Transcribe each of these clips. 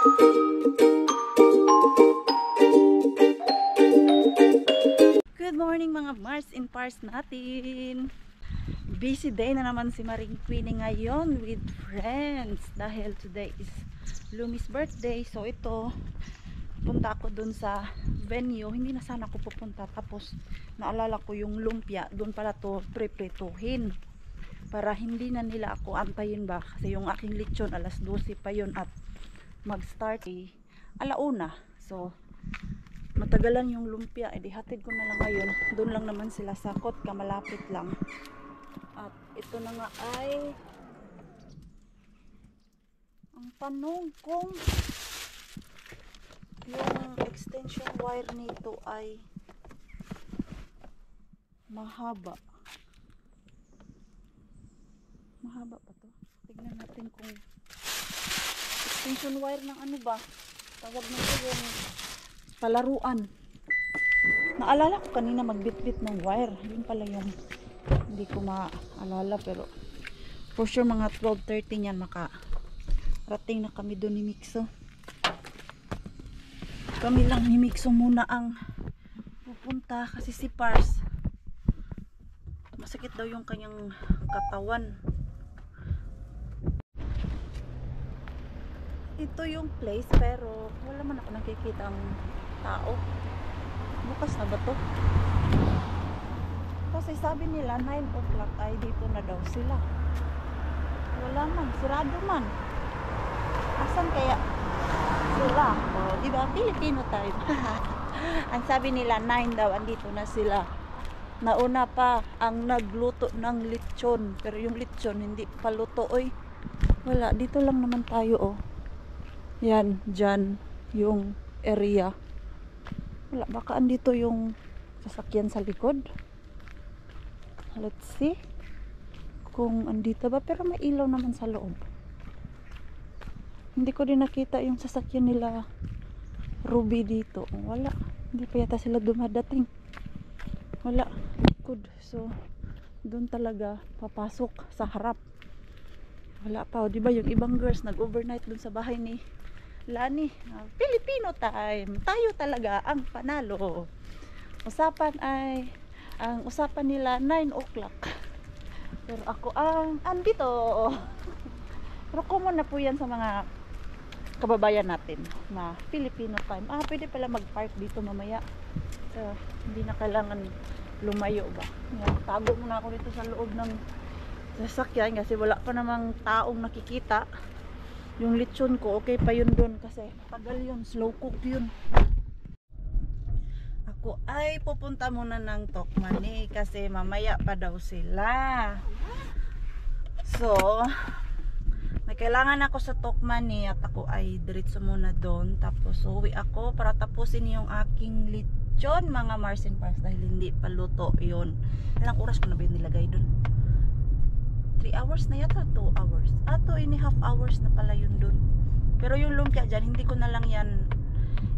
Good morning mga Mars and Pars natin. Busy day na naman si Maring Queenie ngayon with friends dahil today is Lumi's birthday. So ito, punta ako dun sa venue. Hindi na sana ako pupunta, tapos naalala ko yung lumpia, dun pala to preprituhin para hindi na nila ako antayin ba, kasi yung aking lechon alas 12 pa yun at mag start alauna. So matagalan yung lumpia, edi hatid ko na lang ngayon. Doon lang naman sila sa Kotka, malapit lang. At ito na nga ay ang tanong kung yung extension wire nito ay mahaba pa to. Tignan natin kung extension wire ng ano ba tawag nito, yung palaruan. Naalala ko kanina magbitbit ng wire, yun pala yung hindi ko maalala, pero for sure mga 12:30 niyan makarating na kami doon ni Mixo. Kami lang ni Mixo muna ang pupunta kasi si Pars masakit daw yung kanyang katawan. Ito yung place pero wala man ako nakikita ang tao. Bukas na ba to? Kasi sabi nila 9 o'clock ay dito na daw sila. Wala man, sirado man. Asan kaya sila? O, diba? Pilipino tayo. Ang sabi nila 9 daw, andito na sila. Nauna pa ang nagluto ng lechon, pero yung lechon hindi pa luto. Oy, wala, dito lang naman tayo oh. Yan, dyan yung area. Wala, baka andito yung sasakyan sa likod. Let's see kung andito ba, pero may ilaw naman sa loob. Hindi ko din nakita yung sasakyan nila Ruby dito. Wala, hindi pa yata sila dumadating. Wala, likod. So doon talaga papasok sa harap. Wala pa, o diba yung ibang girls nag-overnight doon sa bahay ni Lani. Filipino time, tayo talaga ang panalo. Usapan ay ang usapan nila 9 o'clock, pero ako ang andito. Pero common na po yan sa mga kababayan natin na Filipino time. Pwede pala mag-park dito mamaya, so hindi na kailangan lumayo ba. Yan, tago muna ako dito sa loob ng sasakyan kasi wala pa namang taong nakikita. Yung lechon ko okay pa yun dun kasi tagal yun, slow cook yun. Ako ay pupunta muna ng Tokmani kasi mamaya pa daw sila. So may kailangan ako sa Tokmani at ako ay diretso muna doon, tapos uwi ako para tapusin yung aking lechon mga Mars and Pars dahil hindi pa luto yun. Ilang oras ko na ba yung nilagay doon? 3 hours na yata, 2 hours. 2.5 hours na pala yun dun. Pero yung lumpia dyan, hindi ko na lang yan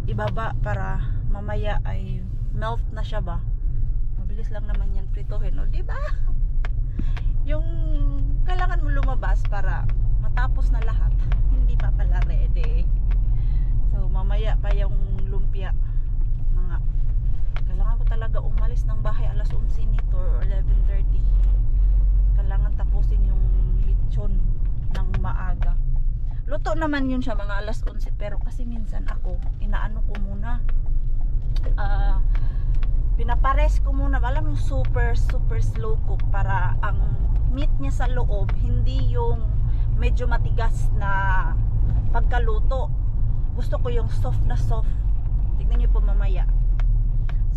ibaba para mamaya ay melt na siya ba. Mabilis lang naman yan prituhin, o diba? Yung kailangan mo lumabas para matapos na lahat, hindi pa pala ready. So mamaya pa yung lumpia. Kailangan ko talaga umalis ng bahay alas 11 nito or 11:30. Kailangan tapusin yung lechon ng maaga. Luto naman yun siya mga alas 11, pero kasi minsan ako inaano ko muna, pinapares ko muna, alam yung super slow cook para ang meat niya sa loob hindi yung medyo matigas na pagkaluto. Gusto ko yung soft na soft. Tignan niyo po mamaya.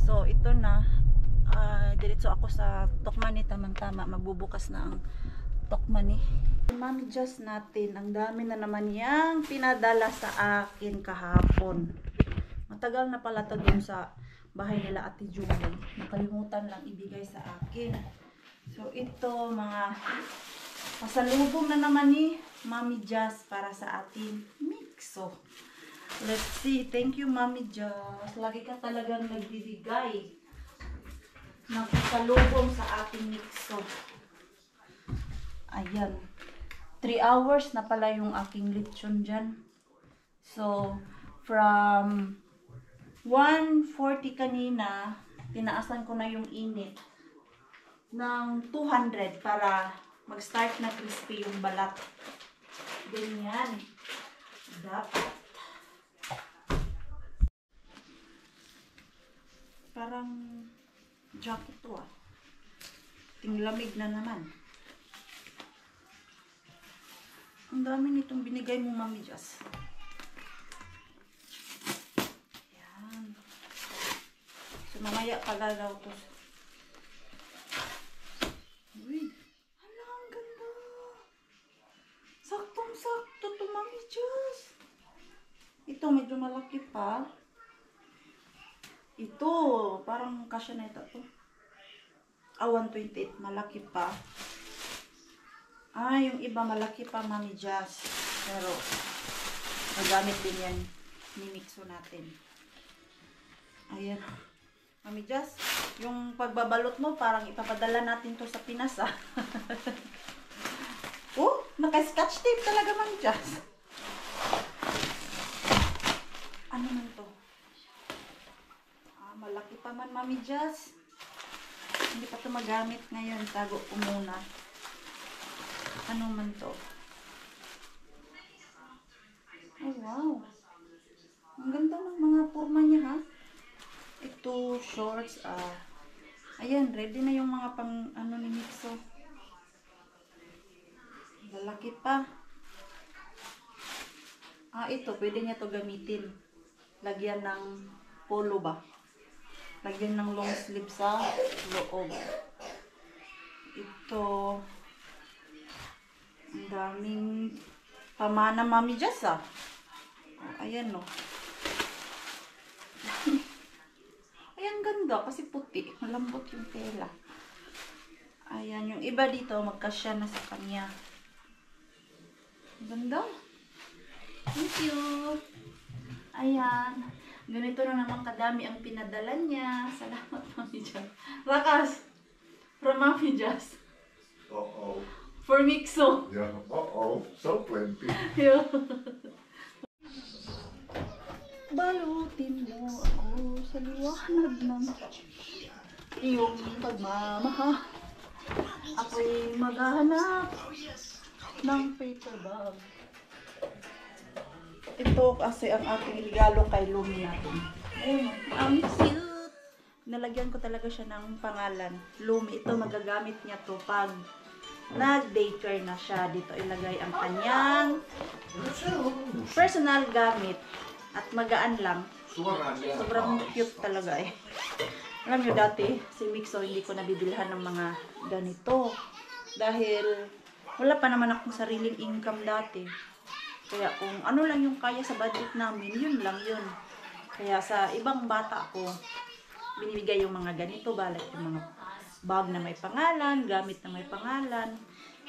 So ito na, diretso ako sa Tokmani, tamang-tama magbubukas na ang Tokmani. Mami just natin, ang dami na naman yang pinadala sa akin kahapon. Matagal na pala to dun sa bahay nila Ate Julie. Nakalimutan lang ibigay sa akin. So ito mga pasalubong na naman ni Mami Jazz para sa ating Mixo. Let's see. Thank you Mami Jazz. Lagi ka talagang nagbibigay ng pasalubong sa ating Mixo. Ayan. 3 hours na pala yung aking lechon dyan. So, from 140 kanina, tinaasan ko na yung init ng 200 para mag-start na crispy yung balat. Ganyan. Dapat. Parang jacket to ah. Tinglamig na naman. Ang dami nitong binigay mo, Mami Jazz. Yan. So, mamaya pagalaw to. Uy. Hala, ang ganda. Saktong-sakto to, Mami Jazz. Ito, medyo malaki pa. Ito, parang kasya na ito to. 128, malaki pa. Yung iba malaki pa, Mami Jazz. Pero, magamit din yan. Mimixo natin. Ayan. Mami Jazz, yung pagbabalot mo, parang ipapadala natin to sa Pinas, ah. Oh, naka-scotch tape talaga, Mami Jazz. Ano man to? Malaki pa man, Mami Jazz. Hindi pa to magamit ngayon. Tago ko muna. Ano man to? Oh, wow. Ang ganda ng mga forma niya, ha? Ito, shorts, ayan, ready na yung mga pang, ni Mixo. Lalaki pa. Ito, pwede niya to gamitin. Lagyan ng polo ba? Lagyan ng long sleeve sa loob. Ito, ang daming pamana, Mami Jazz, ah. Ayan, no. Ayan, ganda. Kasi puti. Malambot yung tela. Ayan, yung iba dito, magkasya na sa kanya. Ganda. Thank you. Ayan. Ganito na naman kadami ang pinadala niya. Salamat, Mami Jazz. Rakas. From Mami Jazz. Uh-oh. For Mixo. Yeah, uh-oh. So plenty. Yeah. Balutin mo ako sa liwanag ng iyong pagmamahal. Ako'y maghahanap ng paper bag. Ito kasi ang aking regalo kay Lumi natin. Ayun, ang cute. Nalagyan ko talaga siya ng pangalan. Lumi, ito magagamit niya to pag nag-daycare na siya. Dito ilagay ang kanyang personal gamit. At magaan lang. Sobrang cute talaga eh. Alam nyo dati, si Mixo hindi ko nabibilhan ng mga ganito. Dahil wala pa naman akong sariling income dati. Kaya kung ano lang yung kaya sa budget namin, yun lang yun. Kaya sa ibang bata ko, binibigay yung mga ganito, balat yung mga bag na may pangalan, gamit na may pangalan.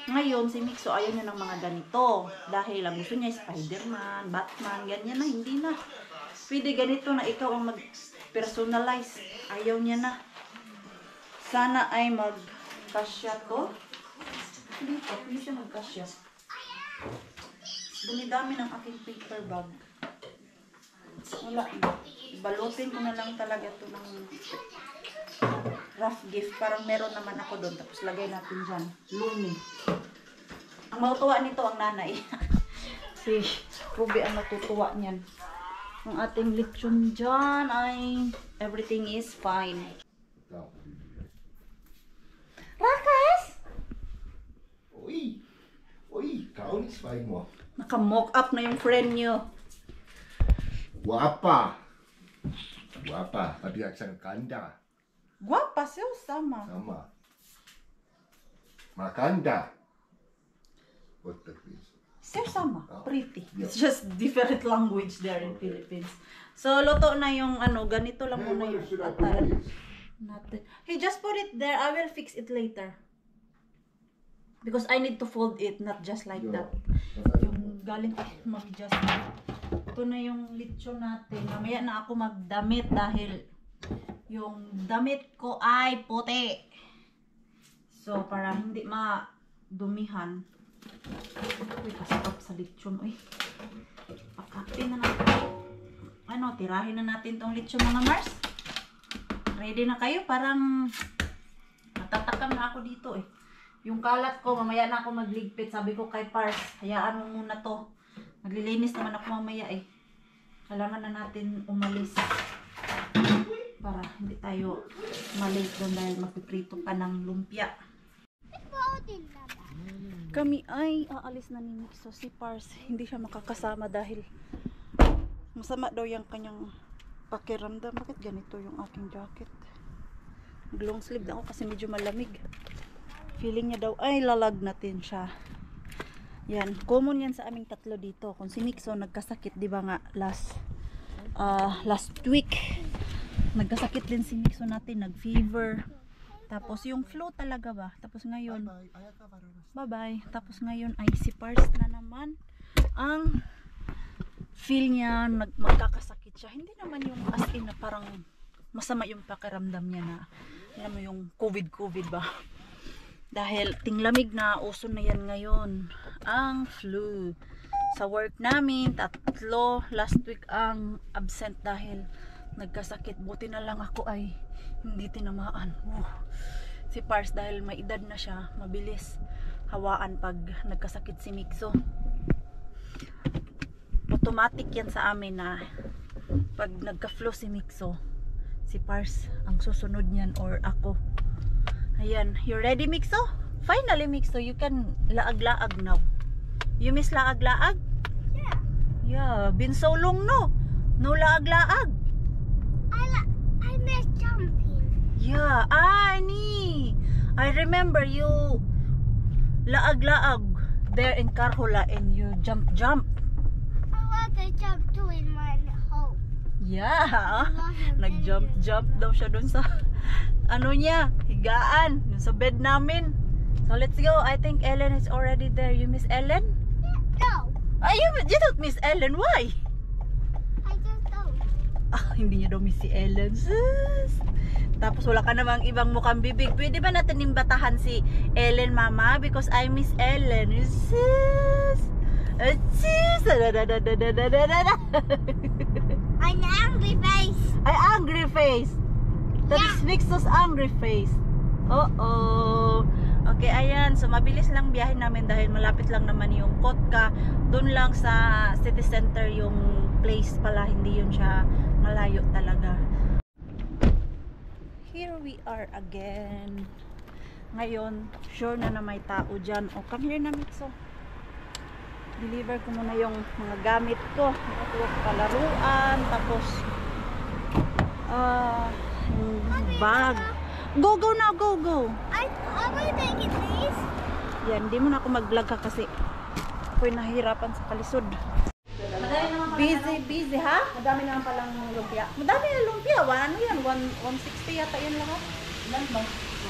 Ngayon, si Mixo ayaw niya ng mga ganito. Dahil ang gusto niya Spider-Man, Batman, ganyan na, hindi na. Pwede ganito na ikaw ang mag-personalize. Ayaw niya na. Sana ay mag-kasya to. Dito, pwede siya mag-kasya. Dumi-dami ng aking paper bag. Wala na. Balutin ko na lang talaga ito ng rough gift. Parang meron naman ako doon. Tapos lagay natin dyan. Lumi. Ang matutuwa nito ang nanay. Si Ruby ang natutuwa niyan. Ang ating lechon dyan ay everything is fine. Rakas! Uy! Uy! Kaunispain mo. Naka-mock up na yung friend nyo. Guapa! Guapa. Tapi aksang kanda. Guwapa siya, sama. Sama. Makanda. What that means? Siya sama. Oh. Pretty. Yeah. It's just different language there in Philippines. So, luto na yung ganito lang muna yung atay natin. Hey, just put it there. I will fix it later. Because I need to fold it, not just like that. Yung galing kay Mami Jazz. Ito na yung lechon natin. Mamaya na ako magdamit dahil yung damit ko ay puti. So, para hindi madumihan. Uy, kasarap sa lechon. Uy. Pakapin na natin. Ano, tirahin na natin tong lechon mga Mars. Ready na kayo? Parang natatakam na ako dito eh. Yung kalat ko, mamaya na ako magligpit. Sabi ko kay Pars, hayaan mo muna to. Maglilinis naman ako mamaya eh. Kailangan na natin umalis. Para hindi tayo umalis doon dahil magpiprito pa ng lumpia. Kami ay aalis na ni Mixo. Si Pars, hindi siya makakasama dahil masama daw yung kanyang pakiramdam. Bakit ganito yung aking jacket? Long sleeve na ako kasi medyo malamig. Feeling niya daw ay lalagnatin siya. Yan, common yan sa aming tatlo dito. Kung si Mixo nagkasakit, di ba nga last week nagkasakit din si Mixo natin, nag-fever. Tapos yung flu talaga ba? Tapos ngayon, bye-bye. Tapos ngayon ay si Pars na naman ang feel niya magkakasakit siya. Hindi naman yung as in na parang masama yung pakiramdam niya na alam mo yung COVID ba? Dahil tinglamig na, uso na yan ngayon. Ang flu. Sa work namin, 3 last week ang absent dahil nagkasakit. Buti na lang ako ay hindi tinamaan. Si Pars dahil may edad na siya, mabilis hawaan pag nagkasakit si Mixo. Automatic yan sa amin na pag nagka-flu si Mixo, si Pars ang susunod niyan or ako. Ayan, you ready Mixo? Finally Mixo, you can laag-laag now. You miss laag-laag? Yeah. Yeah, been so long no? No laag-laag. I miss jumping. Yeah, Ani. I remember you laag-laag there in Karhula and you jump. I want to jump too in my home. Yeah. Nag-jump daw siya dun sa ano niya, higaan, dun sa bed namin. So let's go. I think Ellen is already there. You miss Ellen? No, You don't miss Ellen. Why? I just don't. Hindi niya daw miss si Ellen. Sus. Tapos wala ka namang ibang mukhang bibig. Pwede ba natin imbatahan si Ellen, Mama? Because I miss Ellen. Sus. Sus. An angry face. Ay, angry face. That is Mixo's angry face. Oh. Okay, ayan. So, mabilis lang biyahe namin dahil malapit lang naman yung Kotka. Doon lang sa city center yung place pala. Hindi yun siya malayo talaga. Here we are again. Ngayon, sure na may tao dyan. O, come here na Mixo. Deliver ko muna yung mga gamit ko. Ito, palaruan. Tapos, yung bag. Go na, go. I will take it, please. Yan, hindi mo na ako mag-vlog ka kasi ako'y nahihirapan sa kalisod. Busy ha? Madami naman palang lumpia. Madami na lumpia. Ano yan? 160 yata yan lahat. Ilan ba?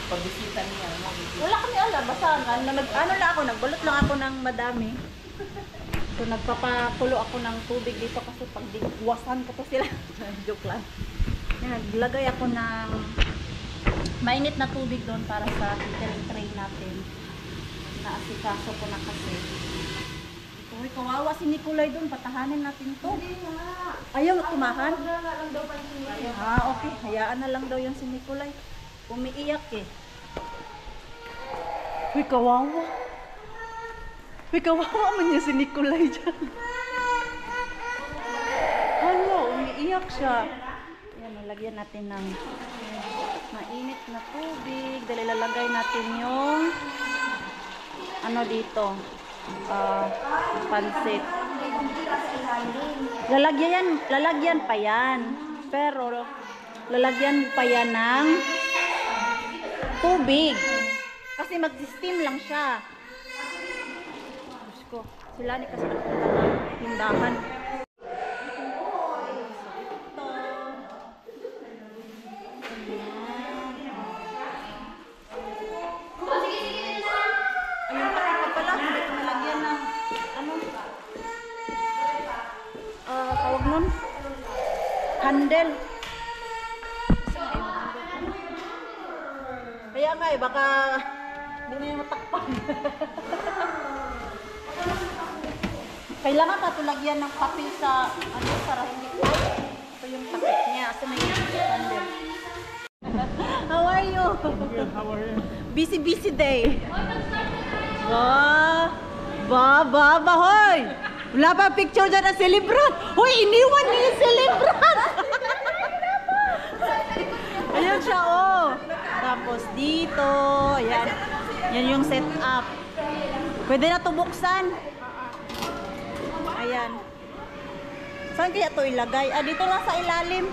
Pagbisita niya. Wala kami alam. Basta ano lang ako, nagbalot lang ako ng madami. So nagpapakulo ako ng tubig dito kasi pag digwasan ko to sila. Joke lang. Yan, naglagay ako ng mainit na tubig doon para sa catering tray natin. Naasikaso ko na kasi. Uy, kawawa si Nicolay doon. Patahanin natin to. Ayaw na tumahan? Okay. Hayaan na lang daw yan si Nicolay. Umiiyak eh. Uy, kawawa. Uy, kawawa man niya si Nicolay dyan. Ano, umiiyak siya. Ayan, nalagyan natin ng mainit na tubig. Dali lalagay natin yung ano dito. Pansit. Lalagyan pa yan. Pero lalagyan pa yan ng tubig. Kasi mag-steam lang siya. Diyos ko, sila ni kasi nagpunta ng tindahan. Tawag nun handle. Kaya nga eh, baka hindi na yung matakpan. Kailangan patulagyan ng papel sa sa rahimik. Ito yung takip niya. Asa may candle. How are you? How are you? Busy day. Ba, hoy! Wala pa picture dyan ng celebrant. Hoy, iniwan niya yung celebrant. Ayan siya, oh. Tapos dito, ayan. Yan yung setup. Pwede na ito buksan. Ayan. Saan kaya ito ilagay? Ah, dito lang sa ilalim.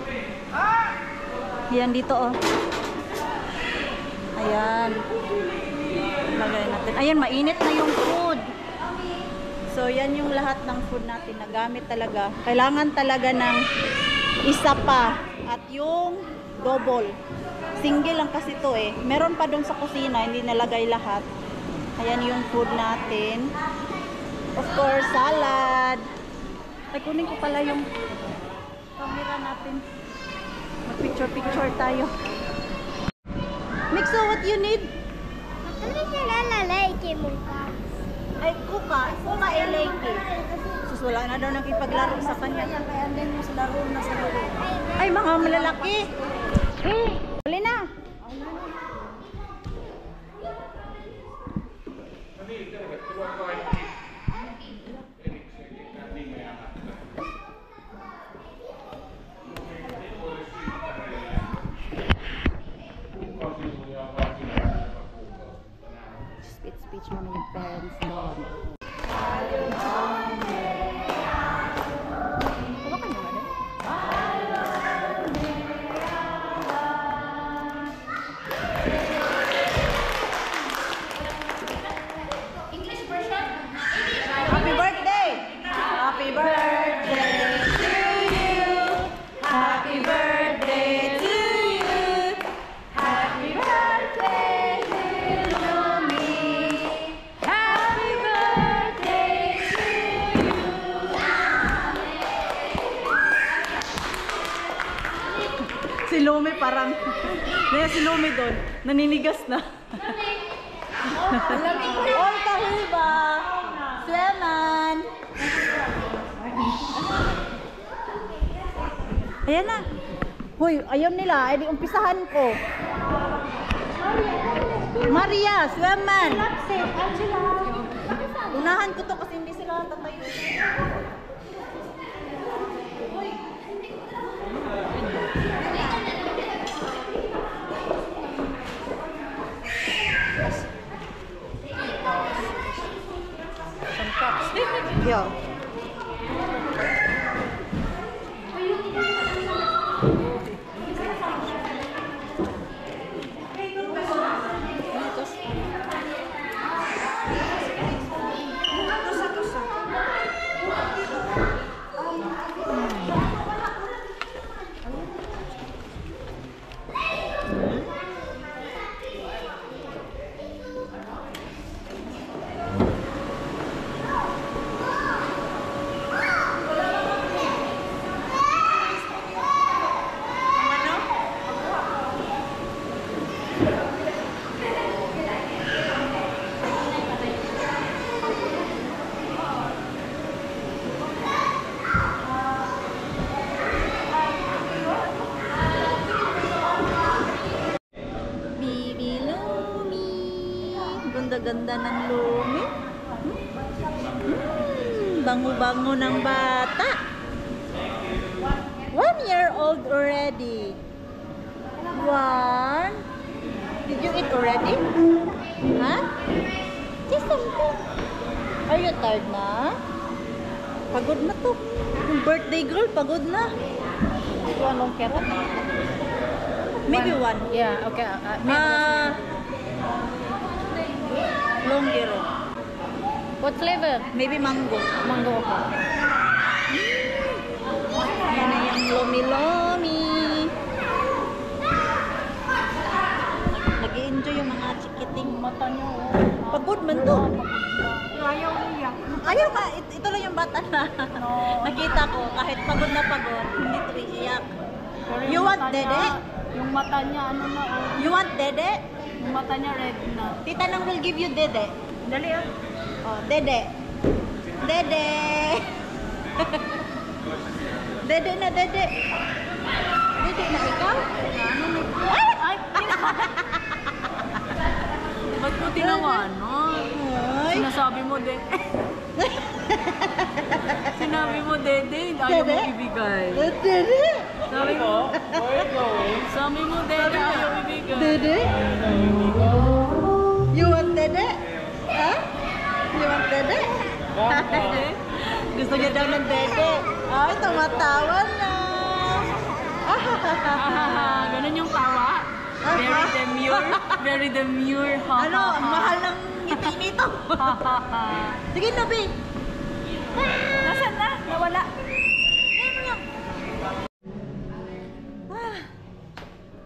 Ayan, dito, oh. Ayan. Ilagay natin. Ayan, mainit na yung food. So, yan yung lahat ng food natin na gamit talaga. Kailangan talaga ng isa pa. At yung double. Single lang kasi to eh. Meron pa dun sa kusina, hindi nalagay lahat. Ayan yung food natin. Of course, salad. Ay, kunin ko pala yung camera natin. Mag-picture tayo. Mixo, what you need? Ay, kuka LAK. Sus, wala na daw nakipaglaro sa kanya. Kaya andin mo sa laro na sa laro. Ay, mga malalaki. Huli na. Speech mo ng parents doon. English version? Happy birthday! Happy birthday to you! Happy birthday to you! Happy birthday to me! Happy birthday to you! Si Lumi parang, si Lumi doon, naninigas na. All kahiba! Sleman! Ayan na. Hoy, ayaw nila. Ay, di umpisahan ko. Maria, Sleman! Unahan ko to kasi hindi sila tatayo. Yo. Ganda-ganda ng Lumi. Bango-bango ng bata. 1 year old already. 1. Did you eat already? Huh? Just something. Are you tired na? Pagod na to. Yung birthday girl, pagod na. You want long carrot? Maybe 1. Yeah, okay. Longgero. What flavor? Maybe mango. Mango, okay. Yan na yung lomi-lomi. Nag-i-enjoy yung mga chikiting mata nyo. Pagod man to. Ayaw niya. Ayaw ka. Ito lang yung bata na nakita ko. Kahit pagod na pagod, hindi ito iiyak. You want dede? Yung mata niya, ano na, You want dede? yung mata niya red na. Tita nang will give you dede. Dali ah. Oh, dede. Dede. Dede na, dede. Dede na ikaw? Ano na? Ay! Ba't mo tinawa, no? Ay! Sinasabi mo, Dede. Sinabi mo, Dede, ayaw mo ibigay. Dede? Sabi mo, sabi mo, Dede, ayaw ibigay. Dede? You want dede? Ha? You want dede? Dede? Gusto niya daw ng dede. Ay, tumatawa na. Ganun yung tawa. Very demure. Very demure. Ano, ang mahal ng ngiti nito. Sige na, babe. Nasaan na? Nawala. Ano lang?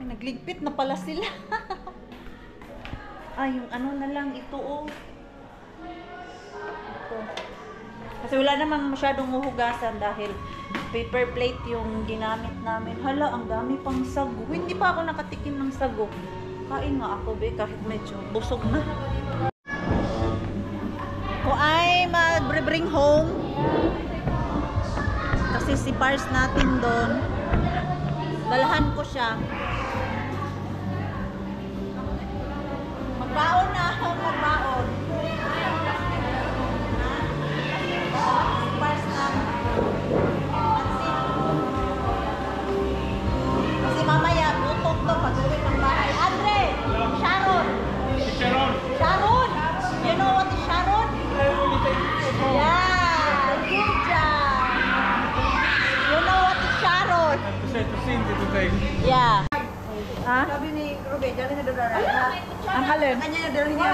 Ay, nagligpit na pala sila. Yung ano na lang, ito oh. Ito. Kasi wala namang masyadong uhugasan dahil paper plate yung ginamit namin. Hala, ang dami pang sago. Hindi pa ako nakatikim ng sago. Kain nga ako, be, kahit medyo busog na. Ko ay mag-bring home. Kasi si Pars natin doon. Dalahan ko siya. Magbaon na ako, magbaon. Si Pars natin. Kasi mamaya, butog to pag-uwi ng bahay. Andre! Sharon! Sharon! You know what is Sharon? Yeah! Good job! You know what is Sharon? Yeah. Ha? Sabi ni Ruben, dali na doon na Ang halin? Kanya na dali niya.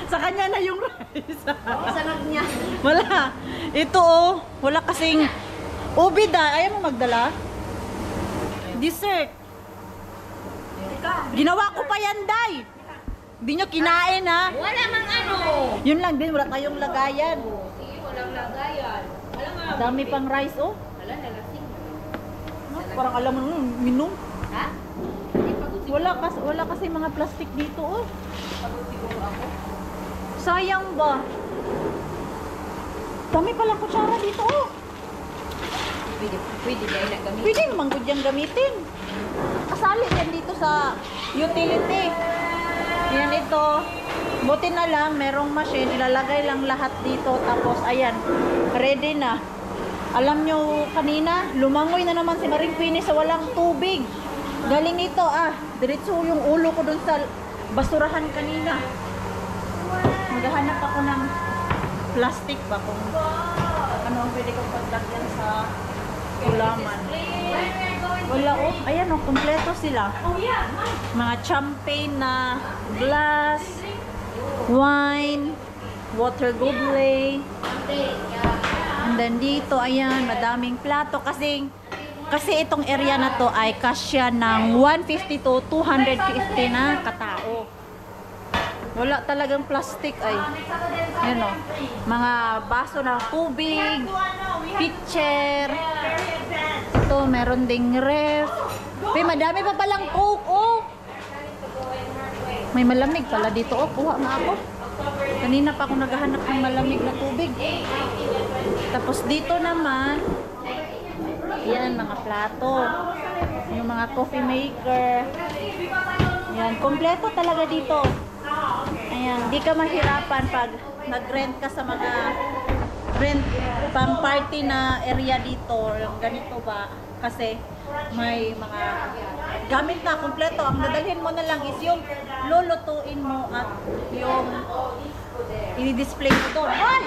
Sa kanya na yung rice. Sanag niya. Wala. Ito oh. Wala kasing ubi da. Ayaw mo magdala? Dessert. Ginawa ko pa yan, Day. Hindi nyo kinain, ha? Wala mang ano. Yun lang din. Wala tayong lagayan. Sige, walang lagayan. Wala nga. Dami pang rice, oh. Wala, nalasing. Parang alam mo nung minum. Ha? Wala kasi mga plastic dito, oh. Sayang ba? Dami palang kutsara dito, oh. Pwede dahil na gamitin. Pwede naman ko dyan gamitin. Kasali yan dito sa utility. Yan ito. Buti na lang, merong machine. Ilalagay lang lahat dito. Tapos, ayan. Ready na. Alam nyo, kanina, lumangoy na naman si Maring Queenie sa walang tubig. Galing ito, diretso yung ulo ko dun sa basurahan kanina. Maghahanap ako ng plastic ba kung ano ang pwede kong paglagyan sa ulaman. Wala, oh. Ayan, oh, kompleto sila. Mga champagne na glass, wine, water goblet. And then dito, ayan, madaming plato. Kasi itong area na to ay kasya ng 150 to 250 na katao. Wala talagang plastic ay. Yan o. Mga baso ng tubig, pitcher. Ito, meron ding ref. May madami pa palang coke, oh. May malamig pala dito, oh. Kuha nga ako. Kanina pa ako naghahanap ng malamig na tubig. Tapos dito naman, yan, mga plato. Yung mga coffee maker. Yan, kompleto talaga dito. Ayan, di ka mahirapan pag nag-rent ka sa mga rent pang party na area dito. Yung ganito ba? Kasi may mga gamit na kompleto. Ang dadalhin mo na lang is yung lulutuin mo at yung i-display mo doon. Ay!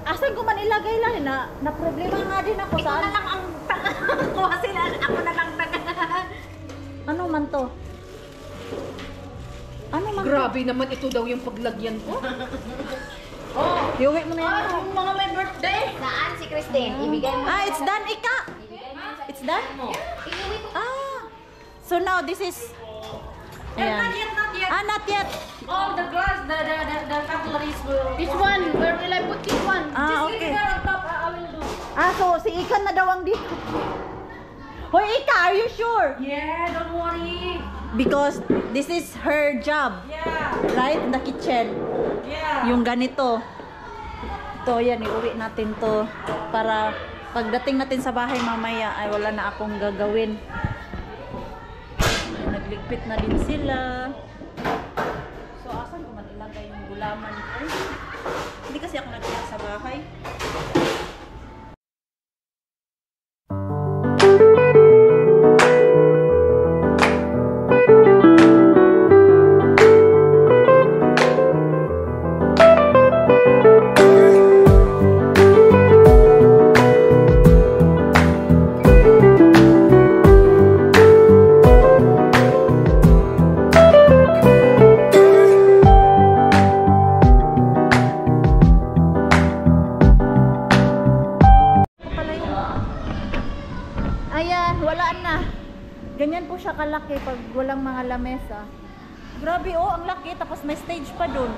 Asan ko man ilagay lang na problema nga din ako. Saan? Ikaw na lang ang kuha sila. Ako na lang Ano man to? Ano man Grabe naman ito daw yung paglagyan ko. Oh, iuwi mo na yan. Yung mga may birthday. Saan si Christine? Ibigay mo. It's done, Ika! It's done? So now this is... Ayan. Not yet. Not yet. Oh, the glass, the cutleries will... This one, where will I put this one? Ah, okay. There on top, I will do. So si Ika na daw ang dito. Hoy, Ika, are you sure? Yeah, don't worry. Because this is her job, Yeah. right? In the kitchen. Yung ganito. Ito, yan, iuwi natin to. Para pagdating natin sa bahay mamaya, ay wala na akong gagawin. Nagligpit na din sila. So, asan ko man ilagay yung gulaman ko? Hindi kasi ako nagkita sa bahay. Ayan, wala na. Ganyan po siya kalaki pag walang mga lamesa. Grabe oh, ang laki. Tapos may stage pa dun.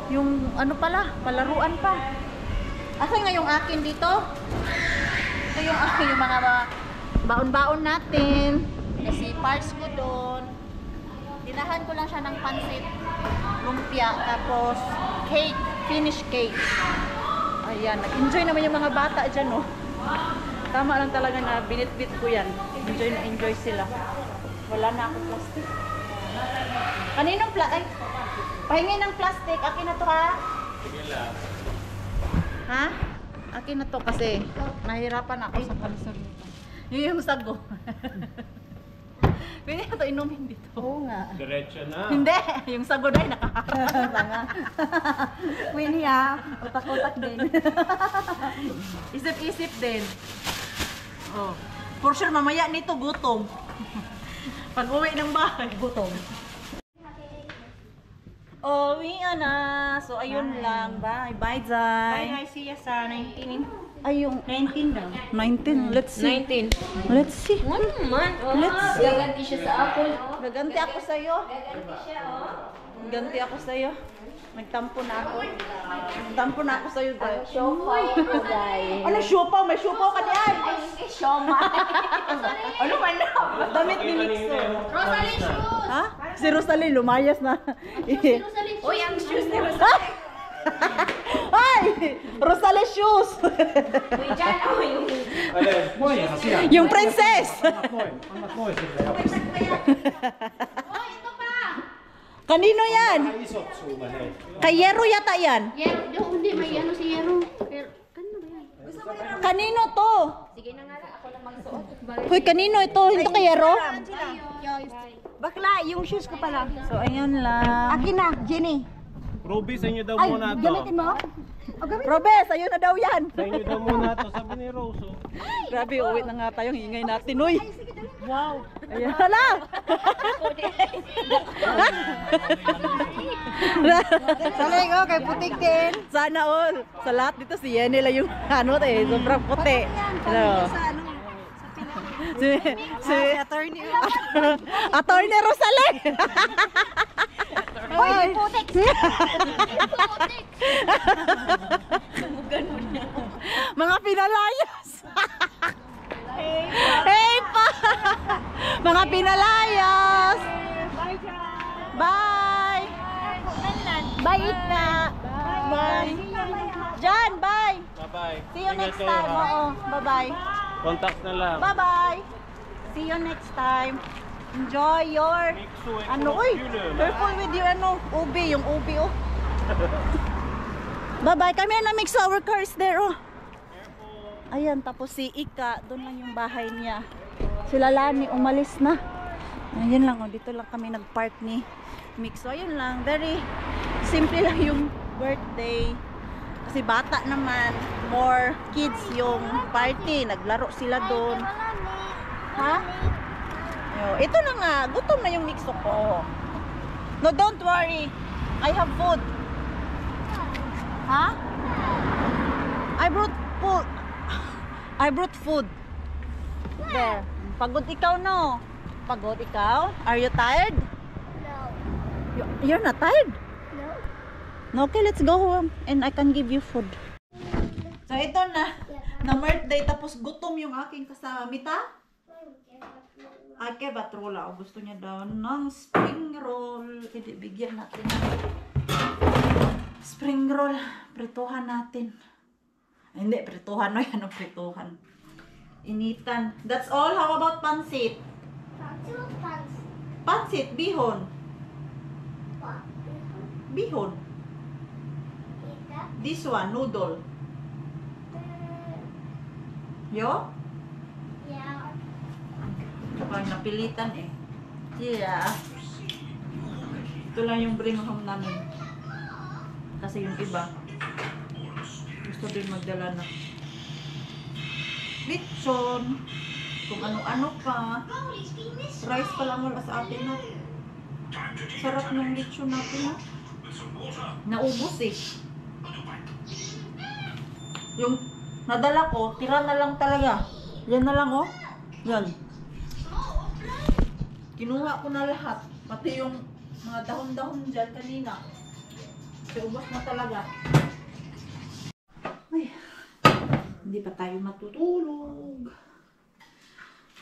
Yung ano pala, palaruan pa. Asa nga yung akin dito? Ito yung akin, yung mga baon-baon natin. Kasi parts ko dun. Dinahan ko lang siya ng pansit, lumpia, tapos cake, finish cake. Ayan, nag-enjoy naman yung mga bata dyan oh. Tama lang talaga na binit-bit ko yan. Enjoy na enjoy sila. Wala na akong plastic. Kaninong ay, pahingi ng plastic. Akin na to ha? Sige lang. Ha? Akin na to kasi nahirapan ako sa palisalita. Yung sago. Pwede na to inumin dito. Oo nga. Diretso na. Hindi. Yung sago na nakaharap. Winnie ha. Utak-utak din. Isip-isip din. Oh. For sure mamaya nito gutom. Pag uwi ng bahay, gutom. Oh, uwi na. So ayun lang. Bye. Bye, Zay. I see ya sa 19. Ay, yung 19 daw. 19. Let's see. 19. Let's see. Ano man? Let's see. Gaganti siya sa apple. Gaganti ako sa'yo. Gaganti siya, oh. Gaganti ako sa'yo. Nagtampo na ako. Nagtampo na ako sa'yo, Day. Siopaw ko, Day. Ano siopaw? May siopaw ka diyan. Ay, siomay. Ano man na? Damit ni Mixo. Rosalie shoes! Ha? Si Rosalie, lumayas na. Uy, ang shoes ni Rosalie. Ay! Rosalie shoes! Uy, dyan ako yung... Yung princess! Oh, ito pa! Kanino yan? Kay Yero yata yan. Yero, hindi, may ano si Yero. Pero, kanino ba yan? Kanino to? Sige na nga, ako lang magsuot. Hoy, kanino ito? Hindi kay Yero? Bakla, yung shoes ko pala. So, ayun lang. Akin na, Jenny. Ruby, sa inyo daw Ay, muna to. gamitin mo? O, gamitin. Robes, ayun na daw yan. Sa inyo daw muna to, sabi ni Rose. Oh. Grabe, uwi na nga tayong ingay natin, uy. Wow. Ayan, hala. Saling ko, kay putik din. Sana all. Sa lahat dito si Yenny lang yung ano eh, sobrang puti. Ano? Si attorney. Attorney Rosalie. Uy, putik. Mga pinalayas. Hey pa. Mga pinalayas. Bye. Bye na. Bye. Jan, bye. Bye-bye. See you Ingat next kayo, time. ha? Oo, bye-bye. Contact na lang. Bye-bye. See you next time. Enjoy your Mixo and ano, uy, Curriculum. careful with your ano, ubi, yung ubi, oh. Bye-bye. Kami na mix our cars there, oh. Ayan, tapos si Ika, doon lang yung bahay niya. Sila Lani, umalis na. Ayun lang, oh, dito lang kami nag-park ni Mix. So, ayun lang, very simple lang yung birthday. Kasi bata naman, more kids yung party. Naglaro sila doon. Ha? Yo, ito na nga, gutom na yung Mixo ko. No, don't worry. I have food. Ha? I brought food. I brought food. There. Pagod ikaw, no? Pagod ikaw? Are you tired? No. You're not tired? No. No, okay, let's go home and I can give you food. So ito na birthday tapos gutom yung aking kasama. Mita? Ake batrola. O gusto niya daw ng spring roll. Hindi, bigyan natin. Spring roll. Prituhan natin. Ay, hindi, prituhan. No, yan ang prituhan. Initan. That's all. How about pansit? Pansit, bihon. Bihon. This one, noodle. Yo? Yeah. Kapag napilitan eh. Yeah. Ito lang yung bring home namin. Kasi yung iba, gusto din magdala na lechon. Kung ano-ano pa. Rice pa lang wala sa atin na. Sarap ng lechon natin ha. Naubos eh. Yung nadala ko, tira na lang talaga. Yan na lang oh. Yan. Kinuha ko na lahat. Pati yung mga dahon-dahon dyan kanina. Kasi ubos na talaga. Ay. Hindi pa tayo matutulog.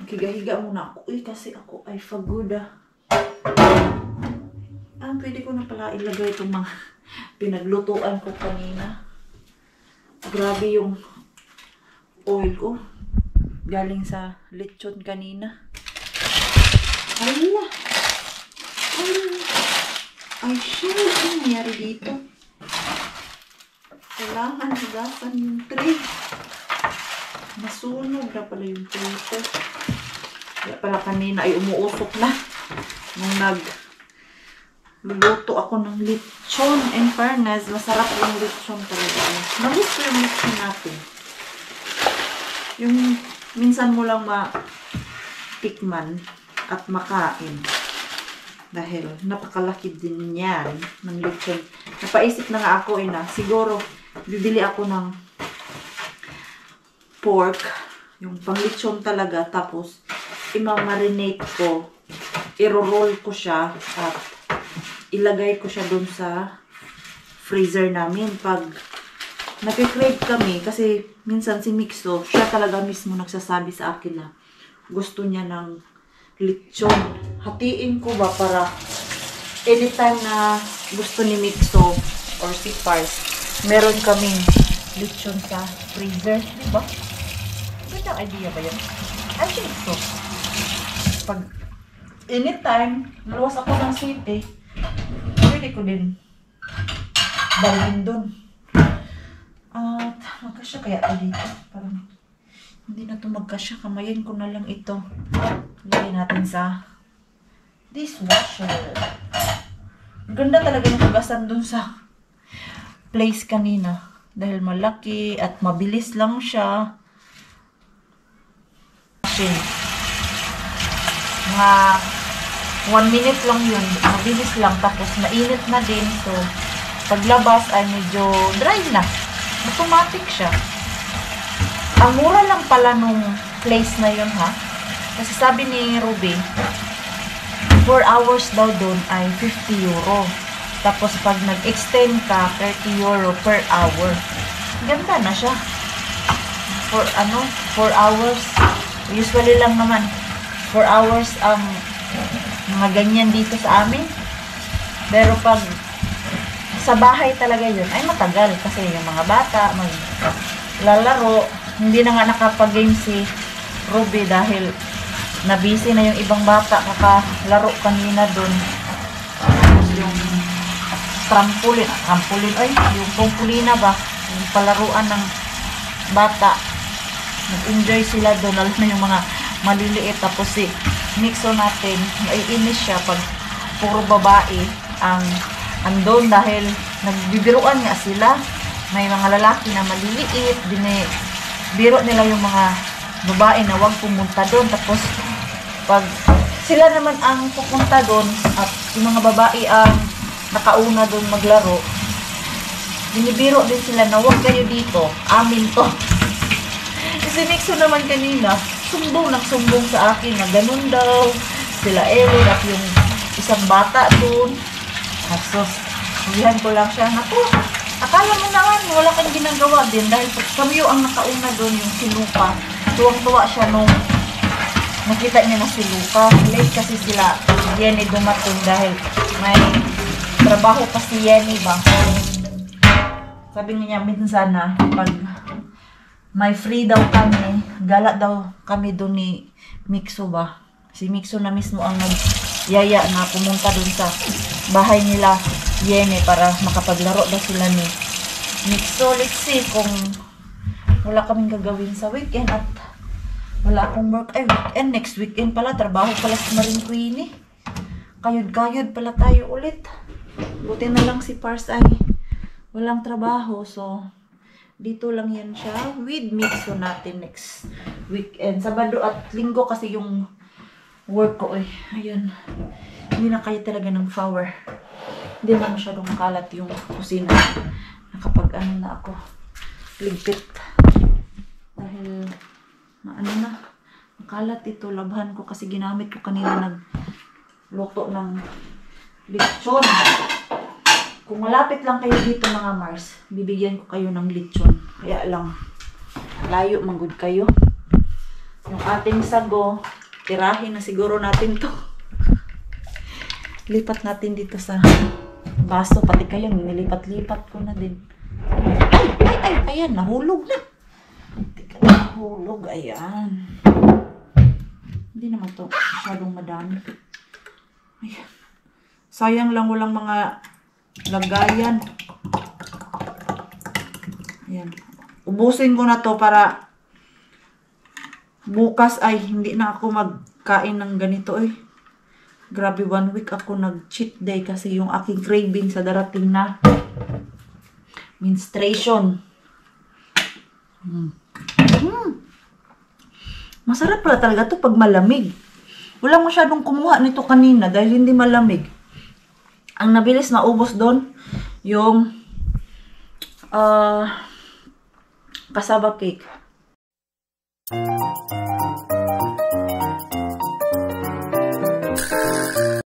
Maghiga-higa muna ako. Uy, kasi ako ay faguda. Pwede ko na pala ilagay itong mga pinaglutuan ko kanina. Grabe yung oil ko. Galing sa lechon kanina. Ala! Ay, shit! Ano nangyari dito? Kailangan hugasan yung tray. Nasunog na pala yung tray ko. Kaya pala kanina ay umuusok na. Nung nagluluto ako ng lechon. In fairness, masarap yung lechon talaga. Namiss ko yung lechon natin. Yung minsan mo lang matikman at makain. Dahil napakalaki din yan ng lechon. Napaisip na nga ako na siguro bibili ako ng pork. Yung pang lechon talaga. Tapos imamarinate ko. I-roll ko siya at ilagay ko siya dun sa freezer namin. Pag nag-crave kami, kasi minsan si Mixo, siya talaga mismo nagsasabi sa akin na gusto niya ng lechon. Hatiin ko ba para anytime na gusto ni Mixo or si Pars, meron kaming lechon sa freezer. Diba? Gandang idea ba yun? I think so. Pag anytime, naluwas ako ng city, pwede ko din dalhin dun. At magkasya kaya ito dito. Parang hindi na ito magkasya. Kamayin ko na lang ito. Lagay natin sa dishwasher. Ganda talaga yung hugasan dun sa place kanina. Dahil malaki at mabilis lang siya. Mga 1 minute lang yun. Mabilis lang. Tapos mainit na din. So, paglabas ay medyo dry na. Automatic siya. Ang mura lang pala nung place na yun ha. Kasi sabi ni Ruby, 4 hours daw doon ay 50 euro. Tapos pag nag-extend ka, 30 euro per hour. Ganda na siya. For 4 hours. Usually lang naman 4 hours ang mga ganyan dito sa amin. Pero pag sa bahay talaga yun ay matagal kasi yung mga bata maglalaro. Hindi na nga nakapag-game si Ruby dahil na-busy na yung ibang bata kakalaro kanina dun. Yung trampoline ay yung trampolina ba, yung palaruan ng bata, nag-enjoy sila dun, lalo na yung mga maliliit. Tapos si Mixo natin, naiinis siya pag puro babae ang andun dahil nagbibiruan nga sila. May mga lalaki na maliliit, biro nila yung mga babae na wag pumunta doon. Tapos pag sila naman ang pupunta doon at yung mga babae ang nakauna doon maglaro, binibiro din sila na wag kayo dito, amin to. Kasi Mixo naman kanina sumbong sa akin na ganun daw sila Erin at yung isang bata doon. Asos, sabihan ko lang siya, naku, akala mo naman wala kang ginagawa din dahil kami ang nakauna doon, yung si Luca. Tuwang-tuwa siya nung nakita niya na si Luca. Late kasi sila Jenny dumating dahil may trabaho pa si Jenny ba. Sabi niya minsan na pag may free daw kami, gala daw kami doon ni Mixo ba. Si Mixo na mismo ang nagyaya na pumunta doon sa bahay nila Yene para makapaglaro daw sila ni Mixo. Let's see kung wala kaming gagawin sa weekend at wala akong work. Ay, weekend. Next weekend pala. Trabaho pala si Maring Queenie. Kayod-kayod pala tayo ulit. Buti na lang si Pars ay walang trabaho. So, dito lang yan siya. With Mixo natin next weekend. Sabado at Linggo kasi yung work ko. Ay, ayan. Hindi na kaya talaga ng power. Hindi na masyadong makalat yung kusina. Nakapag ano na ako. Ligpit. Dahil ano na. Makalat ito. Labhan ko kasi ginamit ko kanina nagluto ng lechon. Kung malapit lang kayo dito mga Mars, bibigyan ko kayo ng lechon. Kaya lang, layo manggod kayo. Yung ating sago, tirahin na siguro natin to. Lipat natin dito sa baso. Pati kayo, nilipat-lipat ko na din. Ay, ayan, nahulog na. Nahulog, ayan. Hindi naman to masyadong madami. Ayan. Sayang lang walang mga lagayan. Ayan. Ubusin ko na to para bukas ay hindi na ako magkain ng ganito eh. Grabe, 1 week ako nag-cheat day kasi yung aking craving sa darating na menstruation. Masarap pala talaga to pag malamig. Walang masyadong kumuha nito kanina dahil hindi malamig. Ang nabilis maubos doon yung cassava cake.